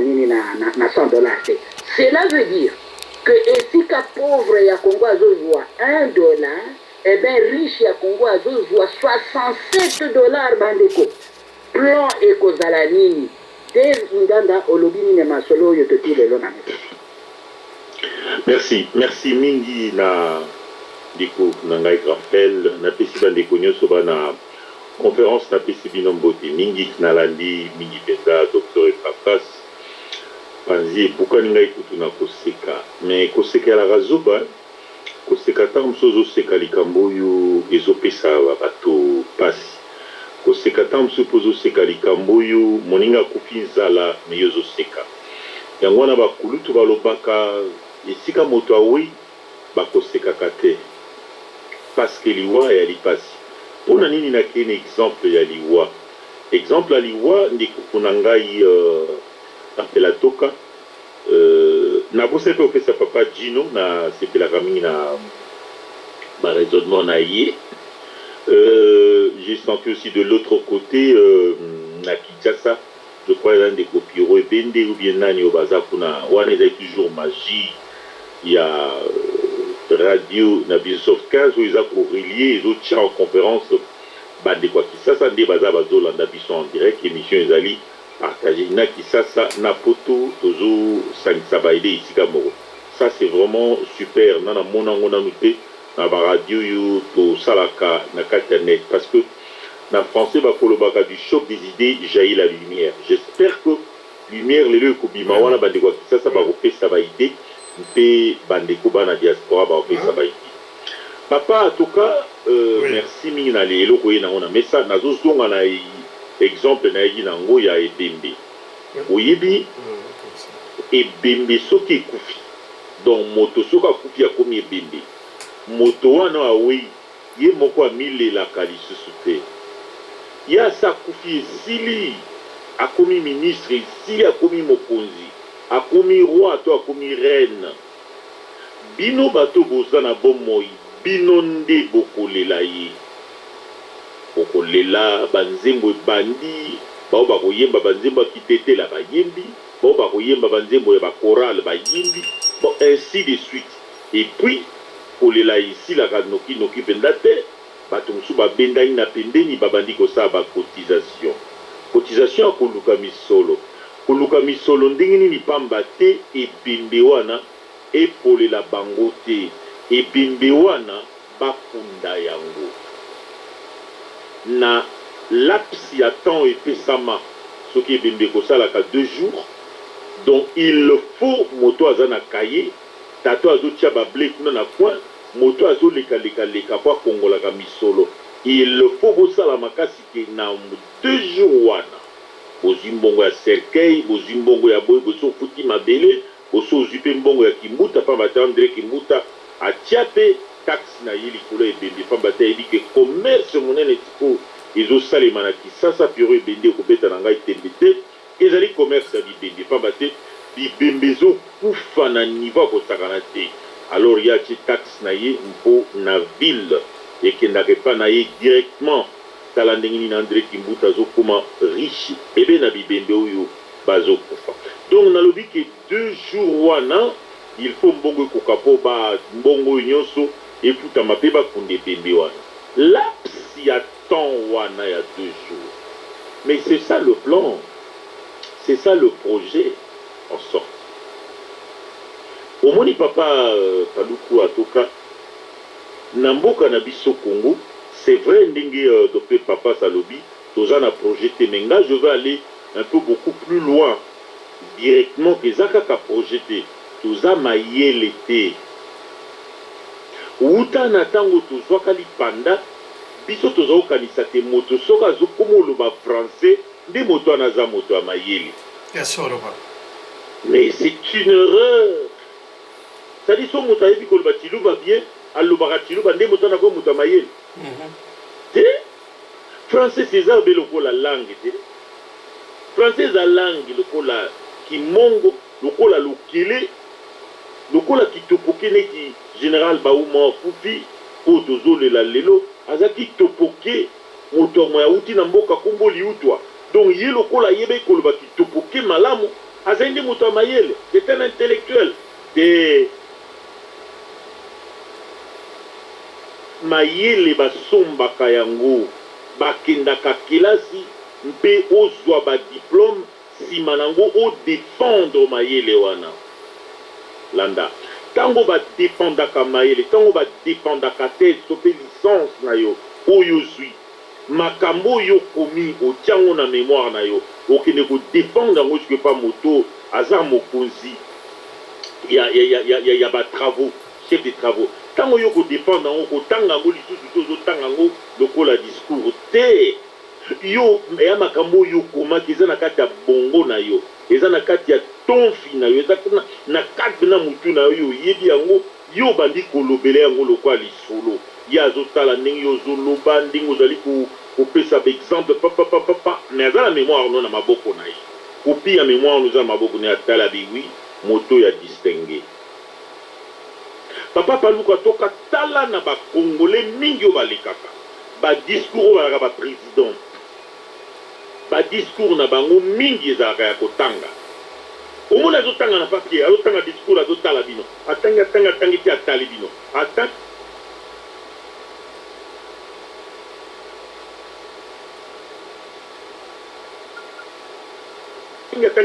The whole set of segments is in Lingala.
na 100 dollars. Cela veut dire que si ka pauvre ya Congo azozwa 1 dollar, eh bien riche ya Congo azozwa 67 dollars bandeko. Plan ekozala nini? Dave Nganda olobi nini masolo oyo toti lelo na meto. Merci mingi na diko na ngai Raphaël na pesi bandeko nyonso bana conférence na pesi bino mbote mingi na landi mingi penza docteur Efrakas panzi bukani ngai kutu na koseka mais koseka la razoba koseka tango msozo seka likambo oyo ezopesa bato pasi koseka tango msozo seka likambo oyo moninga akufi nzala me yozoseka yango wana bakulutu balobaka esika moto awi bakosekaka te parce que liwa ya lipasi mpona nini nakeni exemple ya liwa exemple ya liwa ndekoko na ngai apela toka nabosa mpe opesa papa Gino na sepelaka mingi na baraisonnement na ye j'ai senti aussi de l'autre côté na Kinshasa je crois eza ndeko Piro Ebende ou bien nani oyo baza kuna wana ezali toujours magie ya radio na biso 15 oyo eza korelie ezotia en conférence bandeko ya Kisasa nde baza bazolanda biso en direct émission ezali partagé na Kisasa na poto tozosangisa baide esika moko ça c'est vraiment super nana monango nanu te na baradio oyo tosalaka na kati ya net parce que na français bakolobaka du choc des idées jaillit la lumière. J'espère que lumière lelo ekobima wana bandeko ya Kisasa bakopesa baide mpe bandeko bana diaspora bakopesa baide. Papa en tout cas merci mingi na lelo koye nango na mesa nazozonga na exemple na yaki nango ya ebembe oyebi ebembe soki ekufi donc moto soki akufi akomi ebembe moto wana awei ye moko amilelaka lisusu te ye asa akufi esili akomi ministre esili akomi mokonzi akomi roi to akomi reine bino bato boza na bomoi bino nde bokolela ye bokolela banzembo ebandi bao bakoyemba banzembo akitetela bayembi bao bakoyemba banzembo ya bakorale bayembi bon ainsi de suite et puis kolela esilaka noki mpenza te bato mosusu babendani na pembeni babandi kosala bacotisation cotisation ya koluka misolo ndenge nini pamba te ebembe wana epolela bango te ebembe wana bakunda yango na laps ya temps epesama soki ebembe kosalaka 2 jours donc il faut moto aza na kaye tato azotia bable kuna na coin moto azolekaleka po akongolaka misolo il faut bosala makasi ke na 2 jours wana bozwi mbongo ya cercueil bozwi mbongo ya boye bozofuti mabele bozozwi mpe mbongo ya kimbuta pamba te andre kimbuta atia mpe taxe na ye likolo ebembe pamba te ayebi ke commerce monene tiko ezosalema na Kisasa Piro Ebende ekobeta na ngai tembe te ezali commerce ya bibembe pamba te bibembe ezokufa na niveau akosakana te alors ya atie taxe na ye mpo na ville ekendaka epa na ye directement tala ndenge nini Andre Kimbuta azokoma riche ebe na bibembe oyo bazokufa donc nalobi ke 2 jours wana il faut mbongo ekoka mpo ba mbongo oyo nyonso efutama mpe bakunda ebembe wana laps ya temps wana ya 2 jours mais c'est ça le plan c'est ça le projet en sorte omoni papa Paluku atoka na mboka na biso Congo c'est vrai ndenge docteur Papa Salobi toza na projeté mais nga je vais aller un peu beaucoup plus loin directement que zakaka projeté toza mayele te uta na tango tozwaka lipanda biso toza kokanisa te moto soki azokoma oloba français nde moto wana aza moto ya mayele mais c'est une erreur c'est-à-dire so moto ayebi koloba tiluba bien alobaka tiluba nde moto wana ko moto ya mayele te français eza be lokola langue te français eza langue lokola kimongo lokola lokele lokola kitopoke neti général Baouma Fufi oyo tozolela lelo aza kitopoke moto ya uti na mboka kombo liutwa donc ye lokola yebe koloba kitopoke malamu azendi moto ya mayele, c'est un intellectuel te mayele basombaka yango bakendaka kelasi mpe ozwa badiplôme nsima nango odefendre mayele wana landa ntango badefendaka mayele ntango badefendaka thèse to mpe licence na yo oyo ozwi makambo oyo okomi otiango na mémoire na yo okende kodefendre yango soki pa moto aza mokonzi ya batravaux chef de travaux ntango yo kodefendre yango kotanga yango lisusu to ozotanga yango lokola discours te yo ya makambo oyo okomaki eza na kati ya bongo na yo eza na kati ya tonfi na yo eza na kati na mutu na yo oyebi yango yo bandi kolobela yango lokola lisolo ye azotala ndenge yo ozoloba ndenge ozali kopesa baexemple papapapapa me aza na mémoire no na maboko na ye kopi ya mémoire no eza na maboko na ye atala biwi moto ya distingue papa paluka toka tala na bakongole mingi oyo balekaka badiscours oyo balaka baprésident badiscours na bango mingi ezalaka ya kotanga omona azotanga na papier azotanga discours azotala bino atangi te atali bino atangi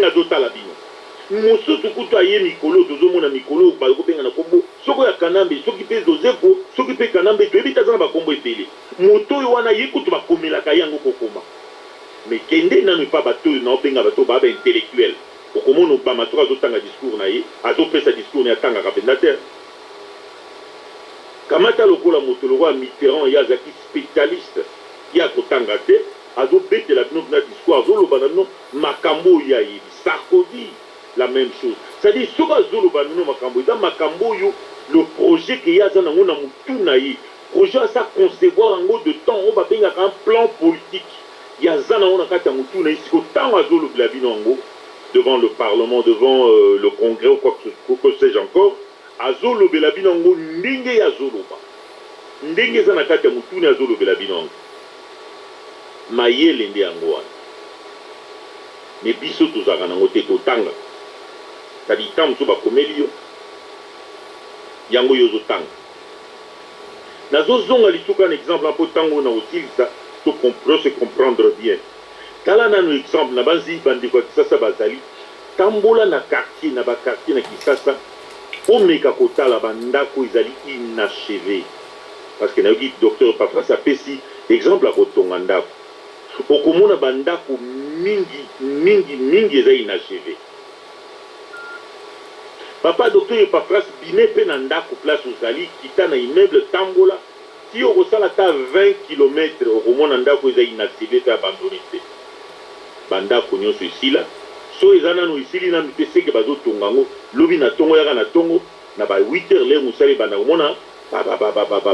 azotala bino mosusu kutu aye mikolo tozomona mikolo bakobenga na kombo soki oyo kanambe soki mpe joseph soki mpe kanambe toyebi te aza na bakombo ebele moto oyo wana ye kutu bakomelaka yango kokoma me kende nanu epa bato oyo naobenga bato baba intellectuel okomona obama soki azotanga discours na ye azopesa discours na ye atangaka mpenza te kamata lokola moto lokola mitterrand ye azalaki spécialiste ye akotanga te azobetela bino mpena discours azoloba na bino makambo oyo ayebi sarkozy la même chose c'est-à-dire soki azoloba bino makambo eza makambo oyo le projet ke ye aza nango na motu na ye projet aza concevoir yango de temps oyo babengaka un plan politique ye aza nango na kati ya motu na ye siko ntango azolobela bino yango devant le parlement devant le congrès ou quoi que sais-je encore azolobela bino yango ndenge ye azoloba ndenge eza na kati ya motu na ye azolobela bino yango mayele nde yango wana me biso tozalaka nango te totanga tadi ntango mosusu bakomeli yo yango yo ozotanga nazozonga lisuka na exemple mpo ntango na kosilisa to se comprendre bien tala nano exemple na banzi bandeko ya kisasa bazali tambola na quartier na baquartier na kisasa omeka kotala bandako ezali inachevé parce que nayoki docteur Pafras apesi exemple ya kotonga ndako okomona bandako mingi eza inachevé papa docteur Pafras bime mpe na ndako place ozali kita na immeuble tambola ti okosala ta 20 km okomona ndako eza inachevé pe abandone te bandako nyonso esila so eza nano esili nanu te seke bazotonga yango lobi na ntongo yaka na ntongo na ba 8 heures le mosala ebanda komona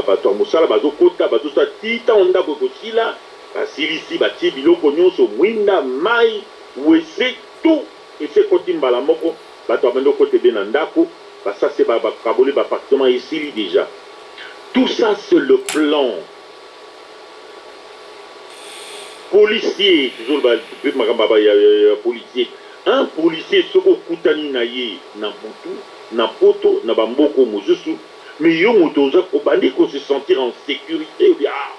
bato ya mosala bazokota bazosala ti ntango ndako ekosila basilisi batie biloko nyonso mwinda mai wese tu ese ekoti mbala moko bato abandi okota ebe na ndako basase bakaboli baappartement esili déjà tout ça c'est le plan policier toujours makambo ya policier un policier soki okutani na ye na butu na poto na bamboko mosusu mais yo moto oza obandi ko se sentir en sécurité ah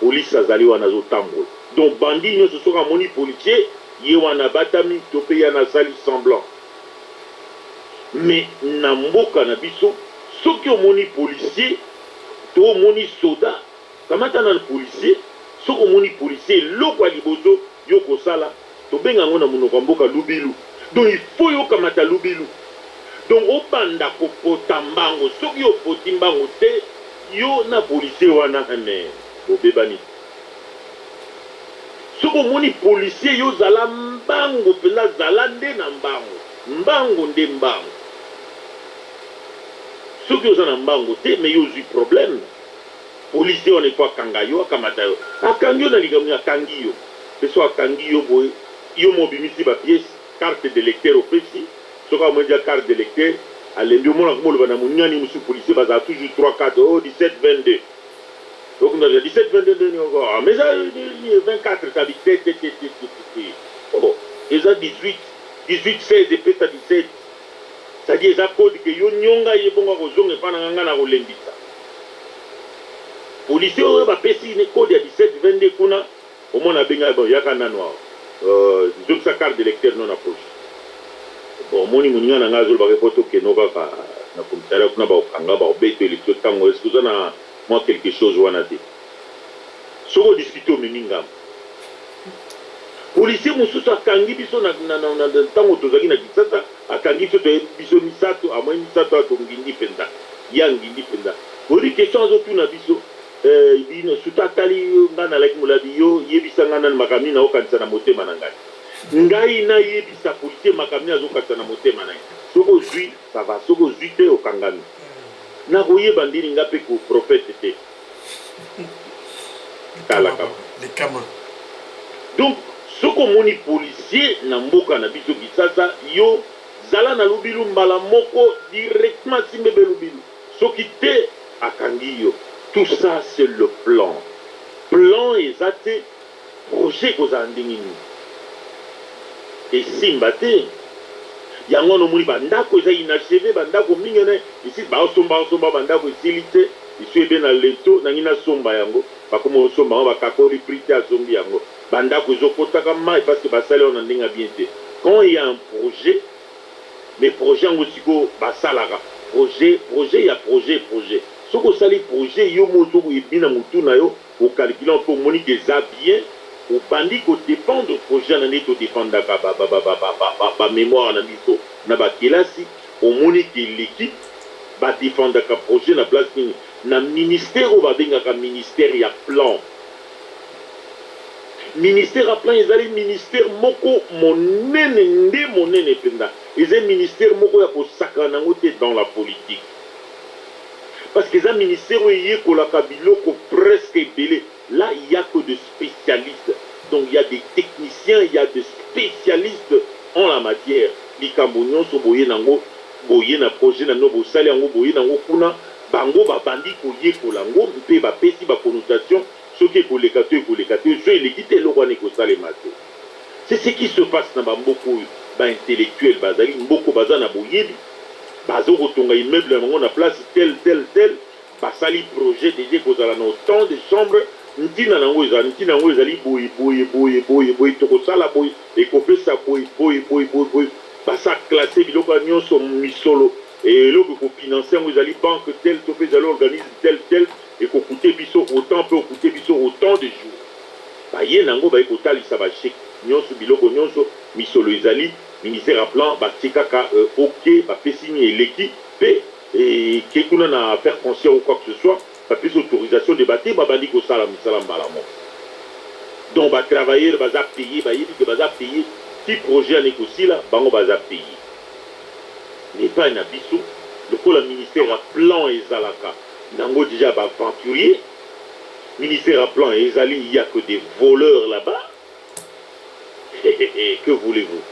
police azali wana azotambola donc bandi nyonso soki amoni policier ye wana batami to mpe ye na sali semblant mais na mboka na biso soki omoni policier to omoni soda kamata na policier soki omoni policier eloko ya liboso yo kosala tobenga yango na monoko ya mboka lubilu donc il faut yokamata lubilu donc obanda kopota mbango soki opoti mbango te yo na policier wana me bobebani soki omoni policier yo zala mbango mpenza zala nde na mbango nde mbango soki oza na mbango te me yo ozwi problème policier wana efo akanga yo akamata yo akangi yo na likambo akangi yo mpe so akangi yo boye yo mobimisi bapiese carte de lecteur opesi soki amwedia carte de lecteur alembi omona komoloba na moniani mosusu policier bazala toujours 3 4 oh 17 22 donc on a 17 22 encore mais ça 24 tabi te oh eza 18 18-16 epesa 17 c'est-à-dire eza code ke yo nyonga ye bongo kozonga epa na nganga na kolembisa policier oyo bapesi ne code ya 17-22 kuna omona abenga bon yaka nano awa nzokisa carte d'électeur non approche bon omoni moninga na nga azolobaka po tokeno kaka na komisaria kuna bakokanga bakobeta élection ntango eske oza na mwa quelque chose wana te soki odiskute omemi ngambo policier mosusu akangi biso na ntango tozalaki na kisasa akangi biso toyebi biso misato amoi misato atongindi mpenza ya ngindi mpenza odi question azotuna biso bino suta atali ngai nalaki molabi yo yebisa ngai nani makambo nini naokanisa na motema na ngai ngai nayebisa policier makambo nini azokanisa na motema na ye soki ozwi sava soki ozwi te okangami nakoyeba ndini nga mpe koprofete te talakama donc soki omoni policier na mboka na biso kisasa yo zala na lubilu mbala moko directement simbebe lubilu soki te akangi yo tout ça c'est le plan eza te projet kozala ndenge nini esimba te yango wana omoni bandako eza inachevé bandako mingi na esi baosomba bandako esili te esu ebe na leto nangi nasomba yango bakoma osomba yango bakakoli prix te asombi yango bandako ezokotaka mai parce que basali wana ndenge bien te quand il y a un projet mais projet yango sikoyo basalaka projet ya projet soki osali projet yo mozo ebi na motu na yo okalkula mpo omoni ke eza bien obandi kodépendre projet na nde todépendaka bamémoire na biso na bakelasi omoni ke l'équipe badéfendaka projet na place nini na ministère oyo babengaka ministère ya plan ministère ya plan ezali ministère moko monene nde monene mpenza eza ministère moko ya kosakana nango te dans la politique parce que eza ministère oyo eyekolaka biloko presque ebele là il y a que de spécialistes donc il y a des techniciens il y a des spécialistes en la matière likambo nyonso boye nango boye na projet na no bosali yango boye nango kuna bango babandi koyekola yango mpe bapesi baconnotation soki ekoleka to so eleki te eloko wana ekosalema te c'est ce qui se passe na bamboka oyo baintellectuel bazali mboko baza na boyebi baza kotonga immeuble yango na place tel basali projet deja ekozala na autant de chambre ntina nango ezali boye tokosala boye ekopesa boye basa classe biloko nyonso misolo eloko ekofinanse yango ezali banque tel to mpe ezali organisme tel ekokute biso autant mpe okute biso autant de jours baye nango baye kotalisa bacheke nyonso biloko nyonso misolo ezali ministère ya plan batie kaka ok bapesi nini eleki mpe ke kuna na affaire foncière ou quoi que ce soit bapesi autorisation de bate babandi kosala misala mbala moko donc batravailleur baza paye bayebi ke baza paye ti projet ane kosila bango baza paye epai na biso lokola ministère ya plan ezalaka nango déjà baaventurier ministère ya plan ezali il y a que des voleurs là-bas que voulez-vous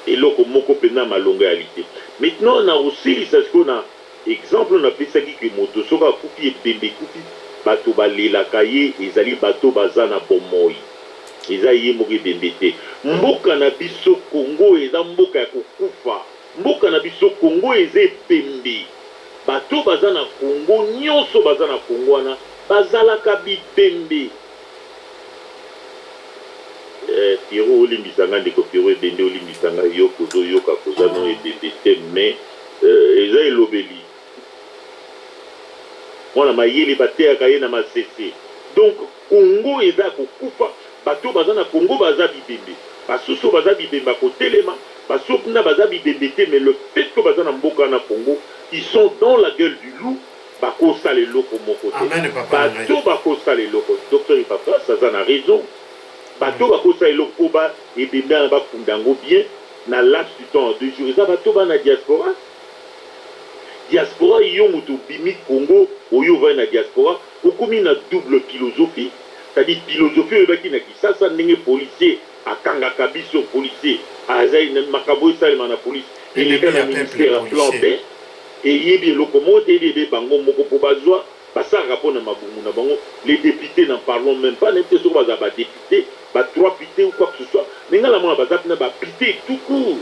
eloko moko mpena malonga ya lite maintenant na osilisa sikoyo na exemple napesaki ke moto soki akufi ebembe ekufi bato balelaka ye ezali bato baza na bomoi eza ye moko ebembe te mboka na biso Congo eza mboka ya kokufa mboka na biso Congo eza ebembe bato baza na Congo nyonso baza na Congo wana bazalaka bibembe Pierrot olimbisanga ndeko Pierrot ebende olimbisanga yo kozoyoka koza no ebembe te mais eza elobeli mwana mayele bateyaka ye na masese donc Congo eza kokufa bato baza na Congo baza bibembe basusu baza bibembe kotelema basusu na baza bibembe te mais le fait que baza na mboka na Congo ils sont dans la gueule du loup bakosa leloko moko te bato bakosa leloko docteur Ipapa saza na raison bato bakosa eloko ba ebembe na bakunda yango bien na laps du temps en 2 jours eza bato bana diaspora yo moto bimi Congo oyo va na diaspora okomi na double philosophie c'est-à-dire philosophie oyebaki na Kisasa ndenge policier akangaka biso policier azali na makambo esalema na police eleka na ministère ya plan B eyebi eloko moko te eyebi bango moko mpo bazwa ça rapport na mabumu na bango les députés n'en parlons même pas n'importe sur baza ba député ba trois pités ou quoi que ce soit mais ngala mona baza na ba pité tout court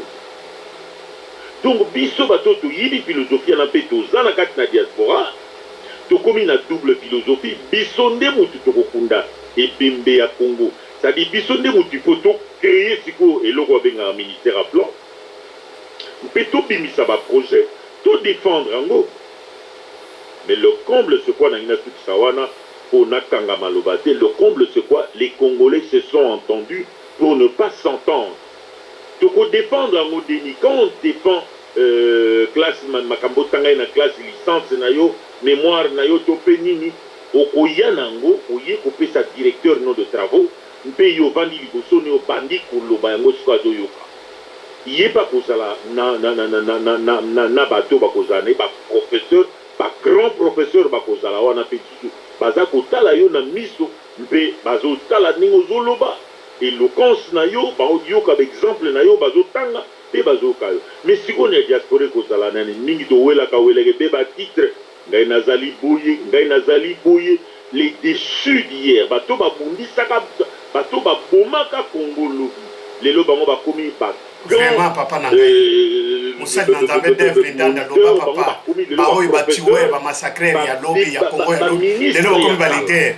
donc biso bato to yibi philosophie na peto za na kati na diaspora to komi na double philosophie biso nde mutu to kokunda ebembe ya Congo c'est-à-dire biso nde mutu poto créer siko eloko benga ministère à plan peto bimisa ba projet to défendre ngo. Mais le comble, c'est quoi, le comble, c'est quoi? Les Congolais se sont entendus pour ne pas s'entendre. Donc, on défendre en Odeni, quand on défend classe Makambo Tangay na classe licence nayo, mémoire nayo, topé nini, okoya nango, oye kopé sa directeur non de travaux, mpe yo vandi liboso ne bandi koloba yango siko azo yoka. Yé pas kozala na bato bakozala ne ba professeur ba grand professeur bakozala wana pe baza kotala yo na miso mpe bazotala ningo zoloba éloquence na yo bayoka exemple na yo bazotanga pe bazoka yo mais siko na diaspora kozala nani mingi towelaka weleke pe batitre ngai nazali boye les déchus d'hier bato babundisaka bato babomaka Congolo lelo bango bakomi ba vraiment papa na musali na nzambe devre ndanda loba papa baoyo batiwe bamassacre ya lobi ya Congo ya lobi lelo bakomi balite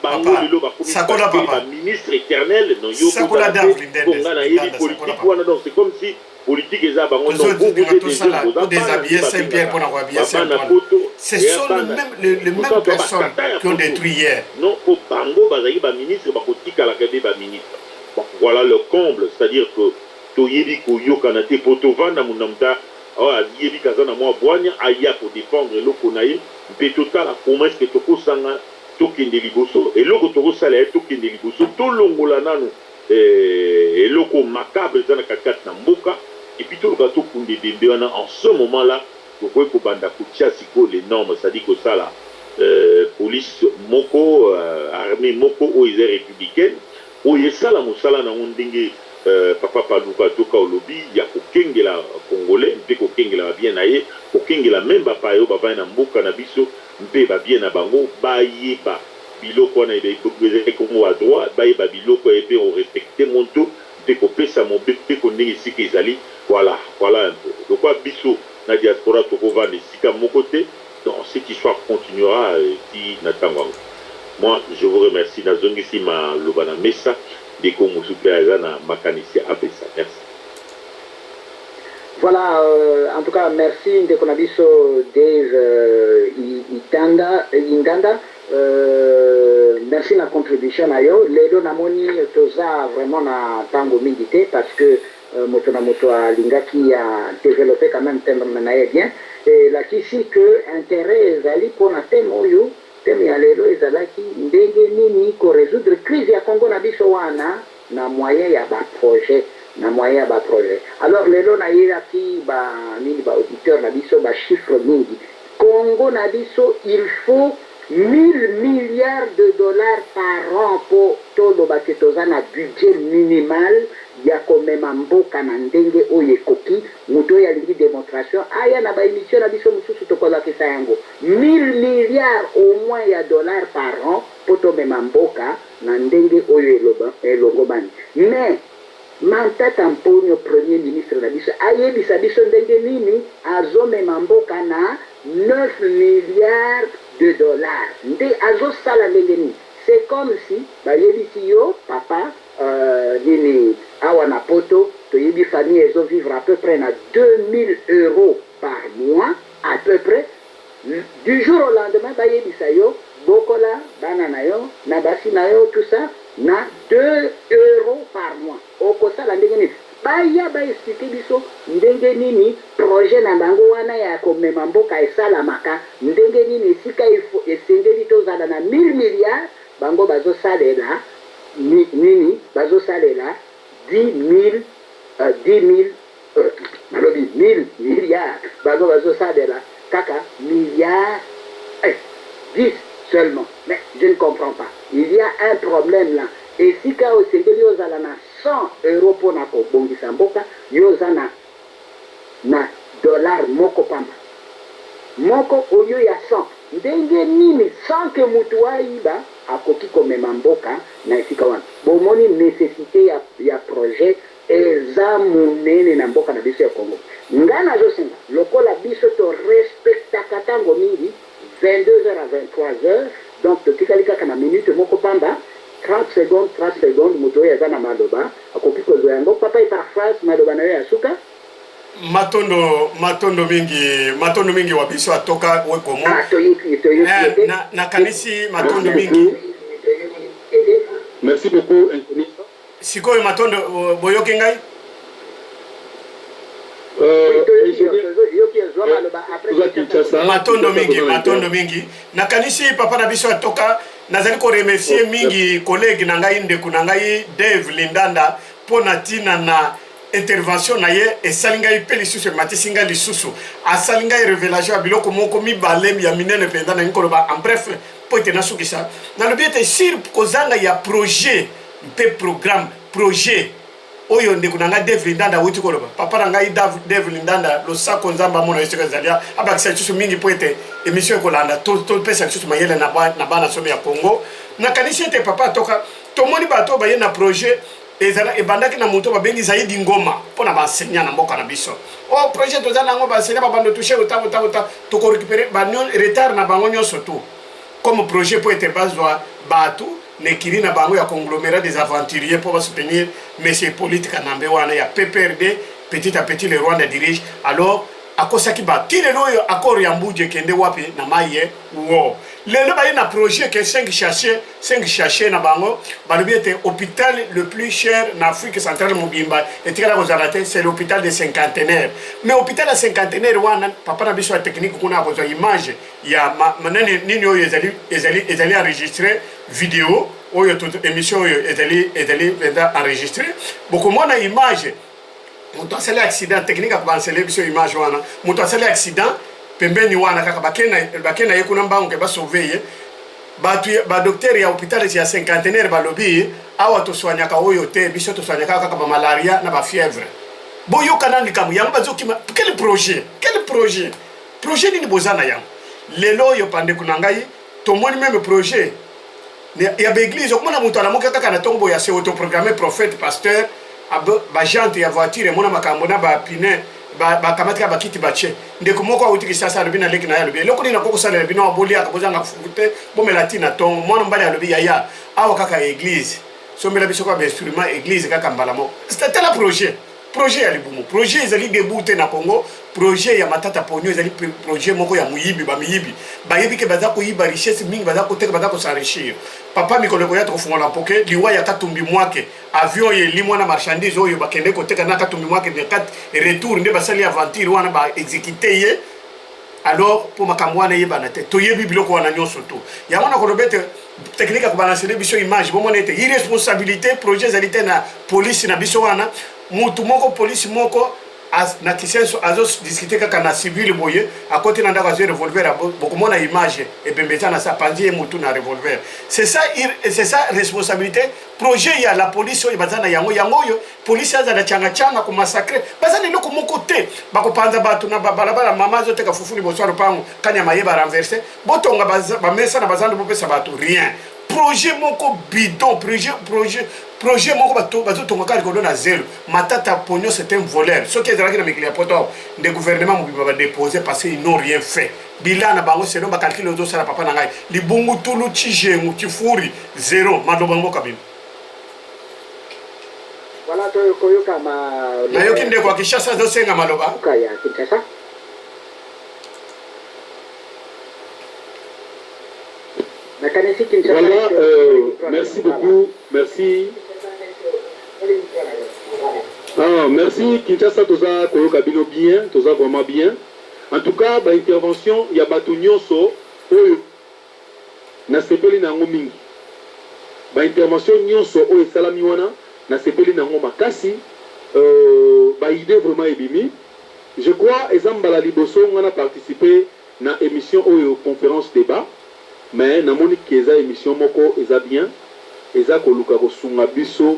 papa sakola papa ministre éternel non yo sakola devre ndanda politique wana donc c'est comme si politique eza bango non vous vous déshabiller Saint-Pierre pour avoir habillé Saint-Pierre ce sont les mêmes personnes qui ont détruit hier non au bango bazaki ba ministre bakotika la kebe ba ministre. Voilà le comble, c'est-à-dire que toyebi koyoka te potovanda munamta yebi kazana mwa bwanya aya pour défendre eloko na ye mpe totala comment est-ce que tokosanga tokende liboso eloko tokosala ye tokende liboso tolongola nano eloko macabre eza na katikati na mboka epuis toluka tokunda ebembe wana en ce moment là tokoki kobanda kotia sikoyo les normes c'est-à-dire kosala police moko armée moko oyo eza républicaine oyo esala mosala nango ndenge papa Paluka toka olobi ya kokengela congolais mpe kokengela babien na ye kokengela même bapaya oyo bavandi na mboka na biso mpe babien na bango bayeba biloko wana ezali kongo ya droit bayeba biloko mpe orespecte monto mpe kopesa mobe mpe kondenge esika ezali voilà un peu lokwa biso na diaspora tokovanda esika moko te donc cette histoire continuera ti na ntango yango. Moi je vous remercie nazongisi maloba na mesa Deko Moussoupéaza na Makanisi Abessa. Merci. Voilà, en tout cas, merci Ndeko Nabiso Dave Indanda. Merci na contribution na yo. Ledo namoni toza vraiment na tango milité parce que moto na moto a lingaki a développé quand même thème na bien. Et là ici que intérêt ezali pona thème oyo teme ya lelo ezalaki ndenge nini ko résoudre crise ya Congo na biso wana na moyen ya ba projet alors lelo na yaki ba nini ba auditeur na biso ba chiffre mingi Congo na biso il faut 1000 milliards de dollars par an pour todo ba ketoza na budget minimal ya komema mboka na ndenge oyo koki muto ya lingi démonstration aya na ba émission na biso mususu tokola kisa yango 1000 milliards au moins ya dollars par an pour tomema mboka na ndenge oyo elongobani mais Mantata Mponyo premier ministre na biso ayebisa biso ndenge nini azomema mboka na 9 milliards de dollars nde azosala ndenge nini c'est comme si bayebisi yo papa nini awa na poto toyebi famille ezo vivre à peu près na 2000 € par mois à peu près du jour au lendemain bayebisa yo bokola bana na yo na basi na yo tout ça na 2 € par mois okosala ndenge nini baya baexplike biso ndenge nini projet na bango wana ya komema mboka esalamaka ndenge nini esika esengeli tozala na 1000 milliards bango bazosalela nini bazosalela 10 milliards bango bazosalela kaka milliards 10 seulement. Mais je ne comprends pas. Il y a un problème là. Et si quand au Sénégal, il y a 100 € pour na kobongisa mboka, il y a na dollar moko pamba. Moko au lieu il y a 100. ndenge nini sans que mutu aiba akoki komema mboka na esika wana bomoni nécessité ya projet eza monene na mboka na biso ya Congo nga nazosenga lokola biso to respectaka ntango mingi 22h à 23h donc totikali kaka na minute moko pamba 30 secondes mutu oyo aza na maloba akoki kozwa yango papa eparphrase maloba na yo ya suka matondo mingi wa biso atoka wekomo na kanisi matondo mingi. Merci beaucoup Anthony. Sikoyo matondo boyoke ngai matondo mingi na kanisi papa na biso atoka nazali ko remercier mingi collègue na ngai ndeko na ngai Dave Lindanda pona tina na intervention na ye esalinga ipe lisusu matisinga lisusu asalinga révélation biloko moko mibale ya minene penda na nkoloba en bref po ete nasukisa na lobi ete sur kozanga ya projet mpe programme projet oyo ndeko na nga Dave Lindanda wuti koloba papa na ngai Dave Lindanda losako nzamba mona esika zalia abakisa lisusu mingi po ete émission kolanda to pesa lisusu mayele na bana somme ya Congo na kanisi ete papa toka tomoni bato baye na projet ezala ebandaki na moto babengi zaidi ngoma pona basenya na mboka na biso o projet toza nango basenya babando toucher uta to ko récupérer banyon retard na bango nyonso tout comme projet pour être bazwa batu nekiri na bango ya conglomérat des aventuriers pour soutenir monsieur politique nambe wana ya PPRD petit à petit le Rwanda dirige alors akosaki ba tilelo yo accord ya mbuje kende wapi na maye wo lelo ba na projet que 5 chercher na bango balobi ete hôpital le plus cher en Afrique centrale Mobimba etikala kozalate c'est l'hôpital de cinquantenaire mais hôpital de cinquantenaire wana papa na biso ya technique kuna kozwa image ya manene nini oyo ezali enregistrer vidéo oyo toute émission oyo ezali venda enregistrer beaucoup mona image mutu asali accident technique akubansele biso image wana mutu asali accident pembeni wana kaka bakena ye kuna mbango ke basauve ba docteur ya hôpital ya cinquantenaire balobi awa toswanyaka oyo te biso toswanyaka kaka ba malaria na ba fièvre boyoka nani kamu yango bazokima quel projet nini bozana yango lelo yo pande kuna ngai tomoni même projet ya l'église okomona mutu alamuka kaka na tongo ya se autoprogrammé prophète pasteur ba jante ya voiture mona makambo na ba pine ba kamatika ba kiti bache ndeko moko awuti kisasa lobi na leki na ya lobi loko ni na koko sala lobi na boli akabozanga fute bomela tina ton mwana mbali ya lobi ya awa kaka église sombela biso kwa instrument église kaka mbala mo c'était la projet ya libumu projet ezali deboute na Congo projet ya matata ponyo ezali projet moko ya muyibi ba miyibi bayebi ke baza ko yiba richesse mingi baza ko teka baza ko s'enrichir papa mikolo ko ya to fongola poke liwa ya katumbi mwake avion ye limwa na marchandise oyo bakende ko teka na katumbi mwake de kat retour nde basali aventure wana ba exécuter ye alors pour makambo wana yeba na te to yebi biloko wana nyonso to ya wana ko robete technique ko balancer biso image bo monete irresponsabilité projet zalité na police na biso wana mutu moko police moko na kisenso azos discuter kaka na civil boye à côté na ndaka zo revolver beaucoup mona image et bembeta na sa pandie mutu na revolver c'est ça responsabilité projet ya la police oyo bazana yango yo police aza na changa ko massacrer bazana loko moko te bako panza batu na balabala mama zo teka fufuni boswaro pango kanya mayeba renverser botonga ba mesa na bazando bopesa batu rien projet moko bidon projet moko bato tonga kali kodo na zéro matata pognon c'est un voleur ce qui est dans la mekili poto de gouvernement mobimba ba déposer parce qu'ils n'ont rien fait bilana bango selon ba calcul ozo sala papa na ngai libungu tulu chijengu chifuri zéro madoba mboka bim voilà to koyoka ma na yoki ndeko akishasa zo senga maloba kaya Kinshasa. Voilà, merci beaucoup, merci. Merci Kinshasa, toza koyoka bino bien, toza vraiment bien. En tout cas, ba intervention ya batu nyonso oyo na sepeli na ngo mingi. Ba intervention nyonso oyo salami wana na sepeli na ngo makasi ba idée vraiment ebimi. Je crois ezambala liboso ngana participer na émission oyo conférence débat. Mais namoni keza émission moko eza bien eza koluka kosunga biso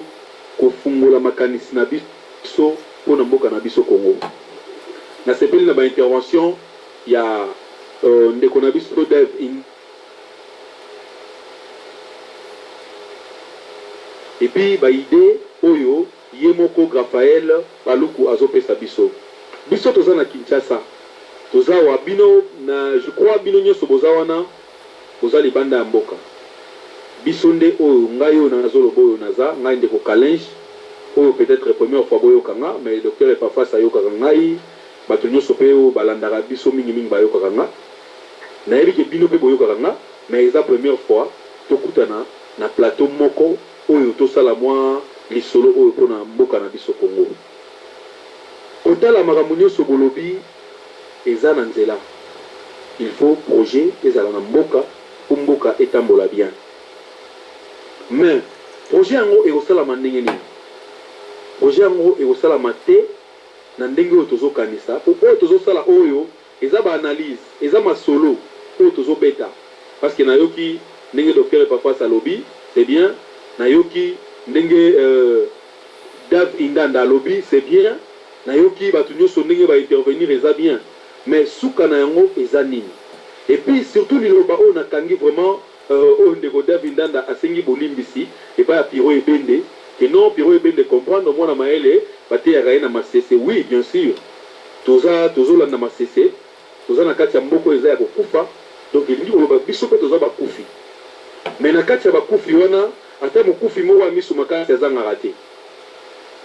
kofungola makanisi na biso pona mboka na biso Congo na sepeli na ba intervention ya ndeko na biso Dev et puis ba idée oyo yemoko Raphaël Paluku azopesa biso toza na Kinshasa toza wa bino na je crois bino nyoso boza wana boza libanda ya mboka biso nde oyo ngai oyo nazoloba oyo naza ngai ndeko Kalinge oyo peut-être première fois boyokanga mais docteur Epafas ayokaka ngai bato nyonso mpe oyo balandaka biso mingimingi bayokaka nga nayebi ke bino mpe boyokaka nga mais eza première fois tokutana na plateau moko oyo tosala mwa lisolo oyo mpona mboka na biso Congo kotala makambo nyonso bolobi eza na nzela il faut projet ezala na mboka po mboka etambola bien mais projet yango ekosalama ndenge nini projet yango ekosalama te na ndenge oyo tozokanisa po oyo tozosala oyo eza baanalyse eza masolo oyo tozobeta parce que nayoki ndenge docteur Epafas alobi c'est bien nayoki ndenge Dav Indanda alobi c'est bien nayoki bato nyonso ndenge baintervenir eza bien mais suka na yango eza nini et puis surtout liloba oyo nakangi vraiment oyo ndeko Dav Indanda asengi bolimbisi epai ya Piro Ebende que non Piro Ebende comprendre mwana maele bateyaka ye na masese oui bien sûr tozolanda masese toza na kati ya mboko eza ya kokufa donc elingi koloba biso mpe toza bakufi mais na kati ya bakufi wana ata mokufi moko ya miso makasi azangaka te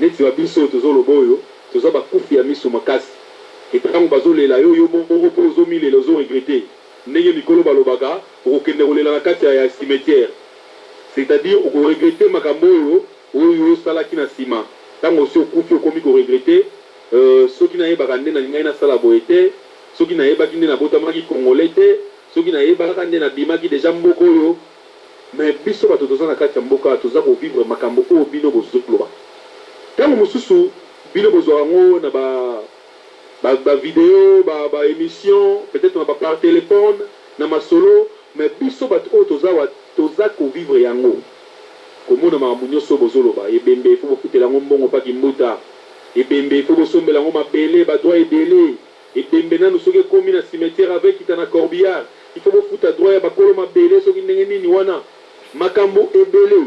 neti babiso oyo tozoloba oyo toza bakufi ya miso makasi etango bazolela yo moko mpe ozomilela ozoregrete ndenge mikolo balobaka okokende kolela na kati ya cimetière c'est-à-dire okoregrete makambo oyo osalaki na nsima ntango osi okufi okomi koregrete soki nayebaka nde nalingai nasala boye te soki nayebaki nde nabotamaki congolais te soki nayebaka nde nabimaki deja mboka oyo mais biso bato toza na kati ya mboka toza kovivre makambo oyo bino bozoloba ntango mosusu bino bozwa yango na bavideo baémission peut-être na par téléphone na masolo mais biso bato oyo toza kovivre yango komona makambo nyonso bozoloba ebembe ifo bofutela yango mbongo paki mbuta ebembe ifo bosombela yango mabele badroit ebele ebembe nanu soki ekomi na cimetière avec ita na corbillard ifo bofuta droit ya bakolo mabele soki ndenge nini wana makambo ebele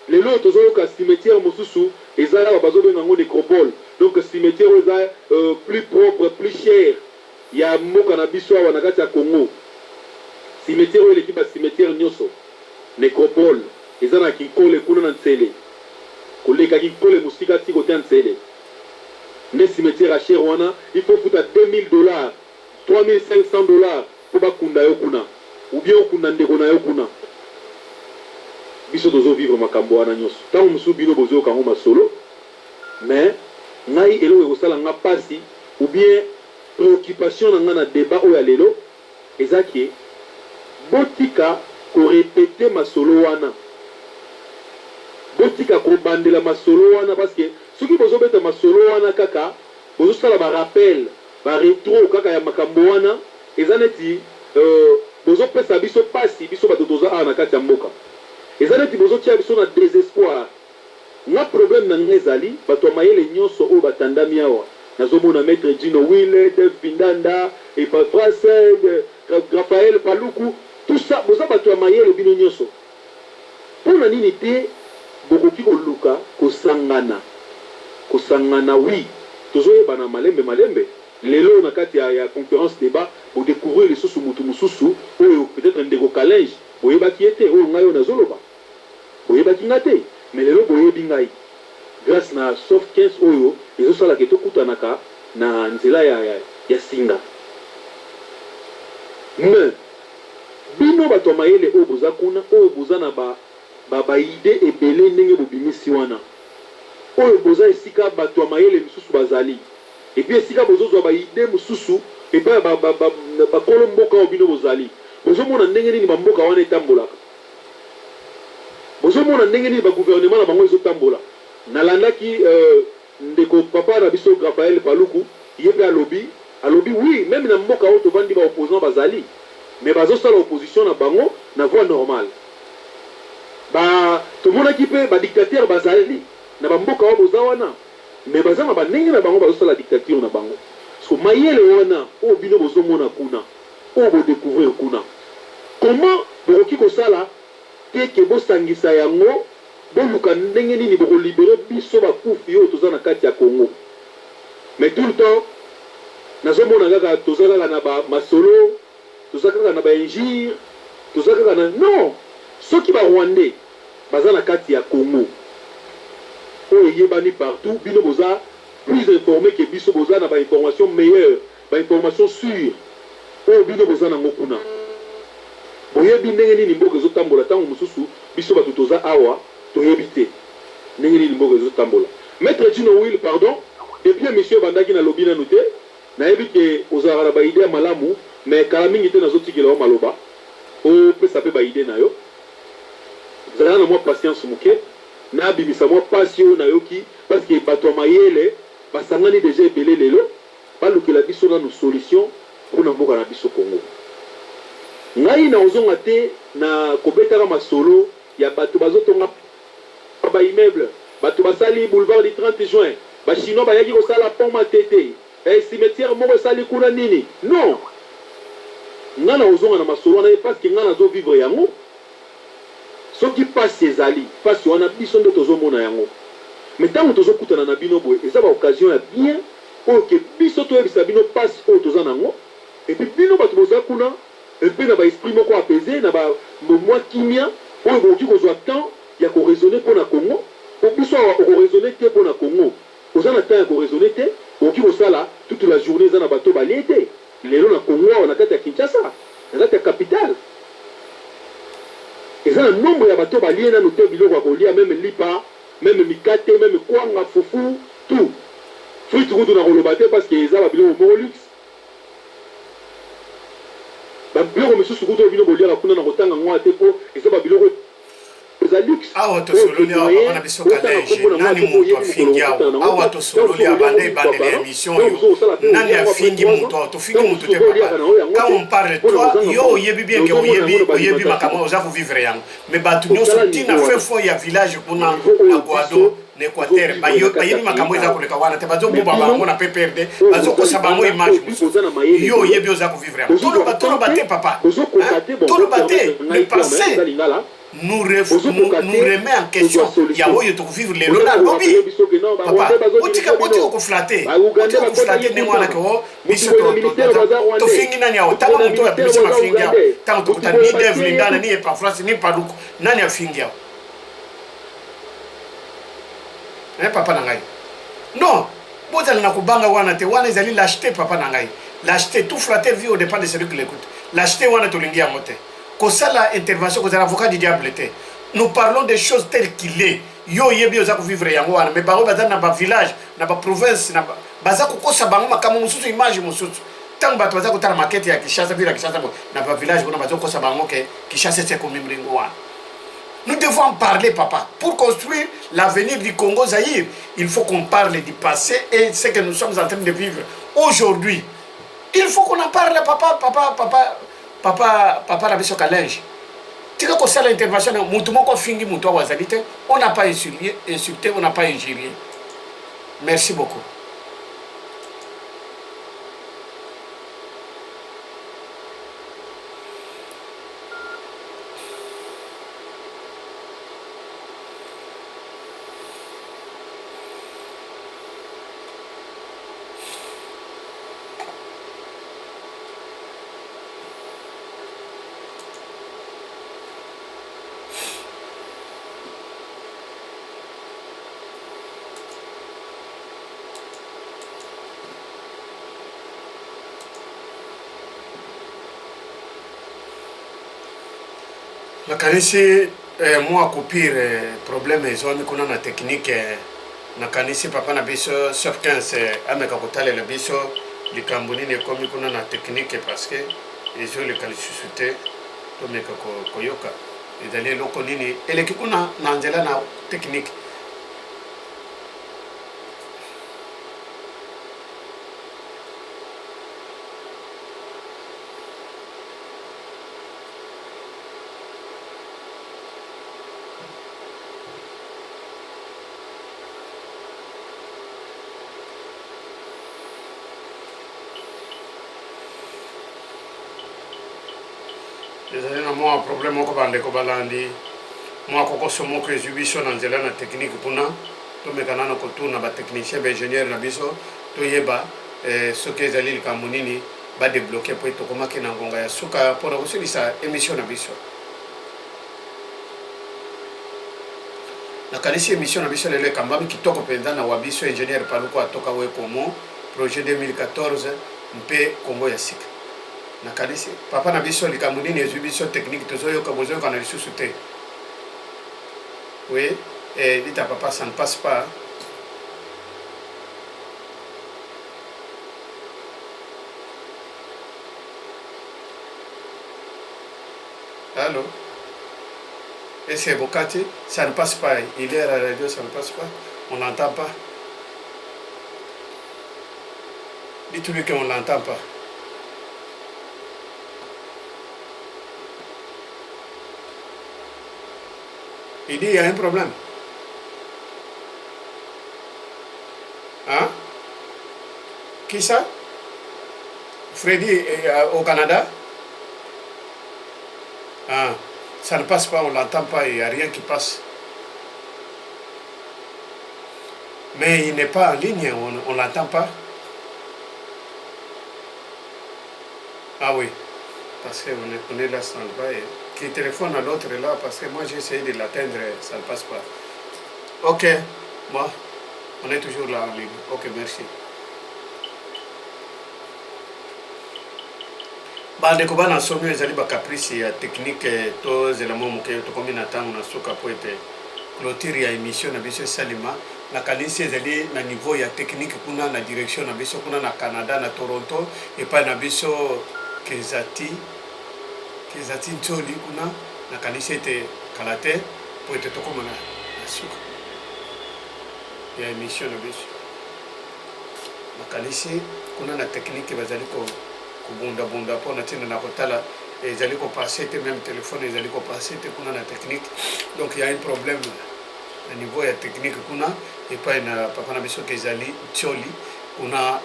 lelo tozoyoka cimetière mosusu eza awa bazobenga yango nécropole donc cimetière eza plus propre plus cher ya mboka na biso awa na kati ya Congo cimetière oyo eleki bacimetière nyonso nécropole eza na Kinkole kuna na Ntsele koleka Kinkole mosika ti kote ya Ntsele nde cimetière ya cher wana il faut futa $2000 $3500 po bakunda yo kuna ou bien okunda ndeko na yo kuna biso tozovivre makambo wana nyonso ntango mosusu bino bozoyoka yango masolo mais ngai eloko ekosala nga mpasi ou bien préoccupation na nga na débat oyo ya lelo eza ke botika korepete masolo wana botika kobandela masolo wana parce que soki bozobeta masolo wana kaka bozosala barappel baretro kaka ya makambo wana eza neti bozopesa biso pasi biso bato toza awa na kati ya mboka eza neti bozotia biso na désespoir nga problème na nga ezali bato ya mayele nyonso oyo batandami awa nazomona maître Dino Wille Dev Indanda Epafras Raphaël Paluku tout ça boza bato ya mayele bino nyonso mpona nini te bokoki koluka kosangana oui tozoyebana malembe lelo na kati ya concurrence débat bodécouvrir lisusu mutu mosusu oyo peut-être ndeko Kalinge boyebaki ete oyo ngai oyo nazoloba boyebaki nga te mais lelo boyebi ngai grâce na soft 15 oyo ezosalaka tokutanaka na nzela ya singa mais bino bato ya mayele oyo boza kuna oyo boza na baide ebele ndenge bobimisi wana oyo boza esika bato ya mayele misusu bazali epuis esika bozozwa baide mosusu epai ya bakolo mboka oyo bino bozali bozomona ndenge nini bamboka wana etambolaka bozomona ndenge nini bagouvernement na bango ezotambola nalandaki ndeko papa na biso Raphaël Paluku ye mpe alobi oui même na mboka oyo tovandi baopposant bazali mais bazosala opposition na bango na voie normale tomonaki mpe badictateur bazali na bamboka oyo boza wana mais baza na bandenge na bango bazosala dictature na bango so mayele wana oyo bino bozomona kuna oyo bodécouvrir kuna comment bokoki kosala te ke bosangisa yango boluka ndenge nini bokolibere biso bakufi oyo toza na kati ya Congo. Mais tout le temps nazomona kaka toza kaka na masolo, toza kaka na bainjire, toza kaka na non, soki barwandais baza na kati ya Congo oyo eyebani partout, bino boza plus informé que biso, boza na bainformation meilleure, bainformation sûre oyo bino boza nango kuna. Boyebi ndenge nini mboka ezotambola ntango mosusu biso bato toza awa toyebi te ndenge nini mboka ezotambola. Maître Gino Will, pardon, depuis monsieur bandaki na lobi nanu te, nayebi ke ozalaka na baide ya malamu, mais kala mingi te nazotikela yo maloba opesa mpe baide na yo. Zala na mwa patience moke na bimisa mwa pasi oyo nayoki, parce que bato ya mayele basangani déjà ebele lelo balukela biso nanu solution mpona mboka na biso Congo. Ngai na ozonga te na kobetaka masolo ya bato bazotonga ba immeuble, bato basali boulevard du 30 juin, ba chinois bayaki kosala pont Matete, cimetière moko esali kuna nini. Non, nga na ozonga na masolo wana parce que nga nazo vivre yango. Soki pasi ezali pasi wana biso nde tozomona yango, mais ntango tozokutana na bino boye eza ba occasion ya bien oyo ke biso toyebisa bino pasi oyo toza nango, et puis bino bato boza kuna epe na baesprit moko apese na bamwa kimia oyo bokoki kozwa temps ya koraisonne mpona Congo. Biso awa okoraisonne te mpona Congo, oza na temps ya koraisonne te, okoki kosala toute la journée eza na bato balie te lelo na Congo awa na kati ya Kinshasa, na kati ya capitale eza na nombre ya bato balie nanu te biloko ya kolia, meme lipa, meme mikate, meme kwanga, fufu, tout fruit kutu na koloba te parce que eza babiloko moko luxe. Babiloko misusu kutu oyo bino boliaka kuna na kotanga ngwa te mpo eza babiloko eza luxe. Awa tosololi awa bana biso kalege nani moto afingi awa. Awa tosololi abanda ebandeli ya émission oyo nani afingi moto awa, tofingi moto te papa. Quand on parle toi yo oyebi bien ke oyebi makambo oza kovivre yango, mais bato nyonso ntina fe fo ya village kuna na Guado na Équateur bayebi makambo eza koleka wana te, bazobomba bango na PPRD, bazokosa bango image mosusu yo oyebi oza kovivre yango. Toloba te papa, toloba te, le passé nous remet en question ya oyo tokuvivre lelo na lobi papa. Otika koflate nde mwana ko biso tofingi nani awo tanga moto ya biso mafingi awo tanga tokuta ni Dave Lindana ni Epafras ni Paluku nani afingi awo papa na ngai. Non, bozali na kubanga wana te, wana ezali lâcheté papa na ngai. Lâcheté, tout flatter vit au dépend de celui qui l'écoute. Lâcheté wana tolingi yango te. Kosala intervention kozala avocat du diable te. Nous parlons des choses telles qu'il est. Yo yebi oza ko vivre yango wana, mais bango baza na ba village, na ba province, na baza ko kosa bango makambo mususu image mususu. Tant bato baza ko tala maquette ya Kinshasa villa Kinshasa na ba village bona baza ko kosa bango ke Kinshasa c'est comme mringo wana. Nous devons en parler, papa. Pour construire l'avenir du Congo-Zaïre, il faut qu'on parle du passé et ce que nous sommes en train de vivre aujourd'hui. Il faut qu'on en parle, papa, la biso kalenge. Tu sais que c'est l'intervention, on n'a pas insulté, on n'a pas injurié. Merci beaucoup. Nakanisi moi copier problème ezoni kuna na technique nakanisi papa na biso sur 15 ameka kotale le biso likambo nini ekomi kuna na technique parce que ezo le kalisute to meka koyoka ezali loko nini eleki kuna na nzela na technique. mwa problème moko bandeko balandi mwa kokoso moko ezwi biso na nzela na technique kuna tomeka nano kotuna batechnicien baingénieur na biso toyeba soki ezali likambo nini badebloke po tokomaki na ngonga ya suka mpona kosilisa émission na biso nakanisi émission na biso lelo ekambami kitoko mpenza na wa biso ingénieur paluku atoka wekomo projet 2014 mpe kongo ya sika nakanisi papa na biso likambo nini ezwi biso technique tozoyoka bozoyoka na lisusu te oui dites à papa ça ne passe pas allô et c'est Bokati ça ne passe pas il est à la radio ça ne passe pas on n'entend pas dites-lui qu'on n'entend pas il dit il y a un problème. Hein? Qui ça? Freddy au Canada? Ah, ça ne passe pas, on ne l'entend pas, il n'y a rien qui passe. Mais il n'est pas en ligne, on ne l'entend pas. Ah oui, parce qu'on est là stand-by. Qui téléphone à l'autre là, parce que moi j'ai essayé de l'atteindre, ça ne passe pas. Ok, moi, on est toujours là en ligne. Ok, merci. bandeko bana somi ezali ba caprice ya technique to zela momo ke to komi na tango na suka po ete clôture ya émission na biso salima na kanisi ezali na niveau ya technique kuna na direction na biso kuna na Canada na Toronto et pas na biso kezati ntoli kuna na kanisi ete kalate po ete to komona na suka ya émission na biso na kanisi kuna na technique bazali ko bunda pour natina na kotala ezali ko passer même téléphone ezali ko passer kuna na technique donc il y a un problème au niveau ya technique kuna et pas na papa na biso kezali tcholi kuna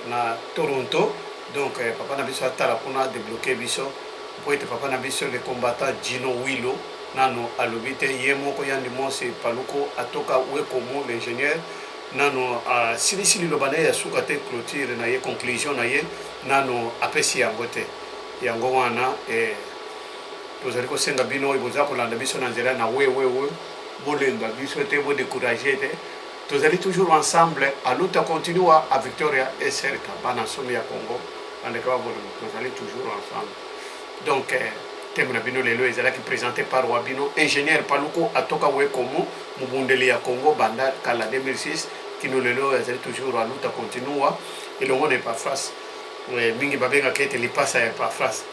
na Toronto donc papa na biso atala kuna débloquer biso pour être papa na biso le combattant Gino Wilo nano alobite yemoko yandi mose paluko atoka wekomo l'ingénieur nano silisili lobane ya suka te clôture na ye conclusion na ye nano apesi yango te yango wana tozali kosenga bino boza kolanda biso na nzela na wewewe bolemba biso te bo décourager te tozali toujours ensemble à luta continua à Victoria et Cerca bana somi ya Congo andeka ba bolemba tozali toujours ensemble donc thème na bino lelo ezalaki présenté par Wabino ingénieur Paluku atoka wekomo mubundeli ya Congo banda kala 2006 kino lelo ezali toujours à luta continua et le monde n'est pas face mingi babenga kete lipasa ya pas face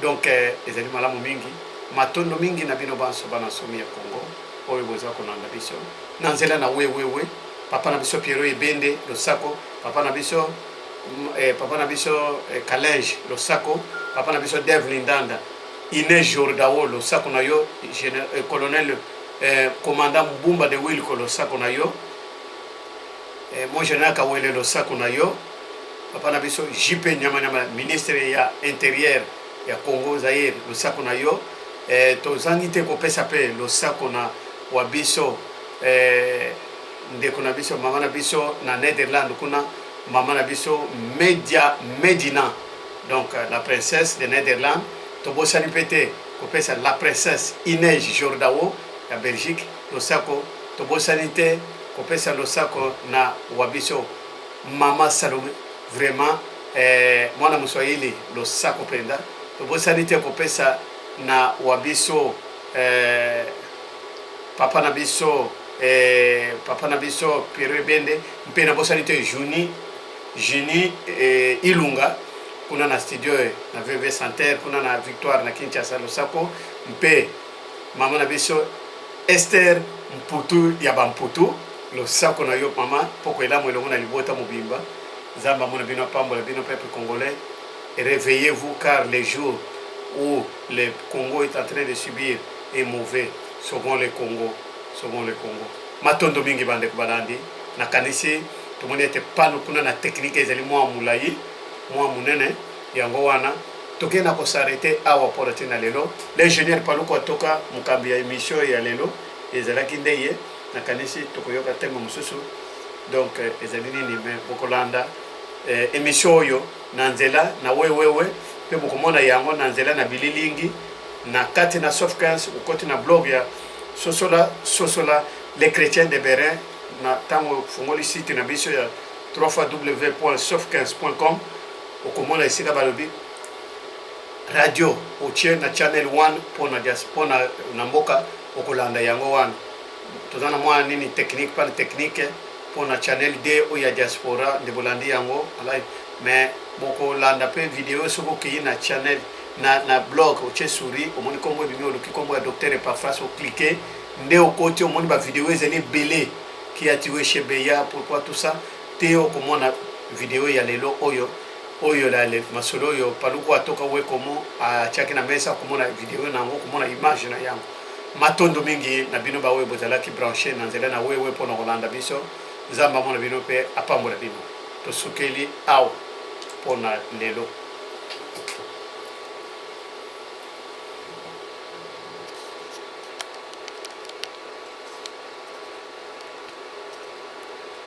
donc ezali malamu mingi matondo mingi na bino banso bana somi ya Congo oyo boza konanda biso na nzela na wewewe papa na biso Piero Ebende Losako papa na biso Kalenj Losako papa na biso Dave Lindanda Inès Jordao Losako na yo colonel commandant Mbumba de Wilko Losako na yo mon général Kawele Losako na yo papa na biso JP Nyama ministre ya intérieur ya Congo Zaire Losako na yo tozangi te kopesa pe Losako na wabiso ndeko na biso mama na biso na Netherlands kuna mama na biso Medina donc la princesse de Netherlands tobosani pete kopesa la princesse Inès Jordao ya Belgique Losako tobosani te kopesa Losako na wabiso mama Salome vraiment mwana Mswahili Losako penda tobosani te kopesa na wabiso papa na biso Piero Ebende mpe na bosani te Juni Ilunga kuna na studio na VV Santerre kuna na Victoire na Kinshasa Losako mpe mama na biso Esther Mputu ya Bamputu Losako na yo mama poko elamo elongo na libota mobimba zamba mona bino pambola bino peuple congolais réveillez-vous car les jours où le Congo est en train de subir est mauvais selon le Congo matondo mingi bande kubalandi na kanisi tumoni ete pano kuna na technique ezali mwa mulai mwa munene yango wana tokena kosarete awa mpona ntina lelo l'ingénieur paluku atoka mokambi ya émission ya lelo ezalaki nde ye nakanisi tokoyoka ntembo mosusu donc ezali nini me bokolanda émission oyo na nzela na wewewe mpe bokomona yango na nzela na bililingi na kati na Sof 15 ukoti na blog ya sosola les chrétiens de Bérin na tango fungoli site na biso ya www.sof15.com okomona esika balobi radio otie na channel 1 pona na mboka okolanda yango wana tozana mwa nini technique pas technique pona channel D oya diaspora de bolandi yango alai mais bokolanda pe video soko ki na channel na blog otie suri omoni kombo bimi oluki kombo ya docteur Epafras o cliquer nde okoti omoni ba video ezeli belé qui a tué chez Beya pourquoi tout ça te okomona video ya lelo oyo la le masolo yo paluku atoka we komo a chaki na mesa komona video na ngo komona image na yango matondo mingi na bino ba we bozalaki branché na nzela na we pona kolanda biso zamba mona bino pe apambola bino to sukeli aw pona lelo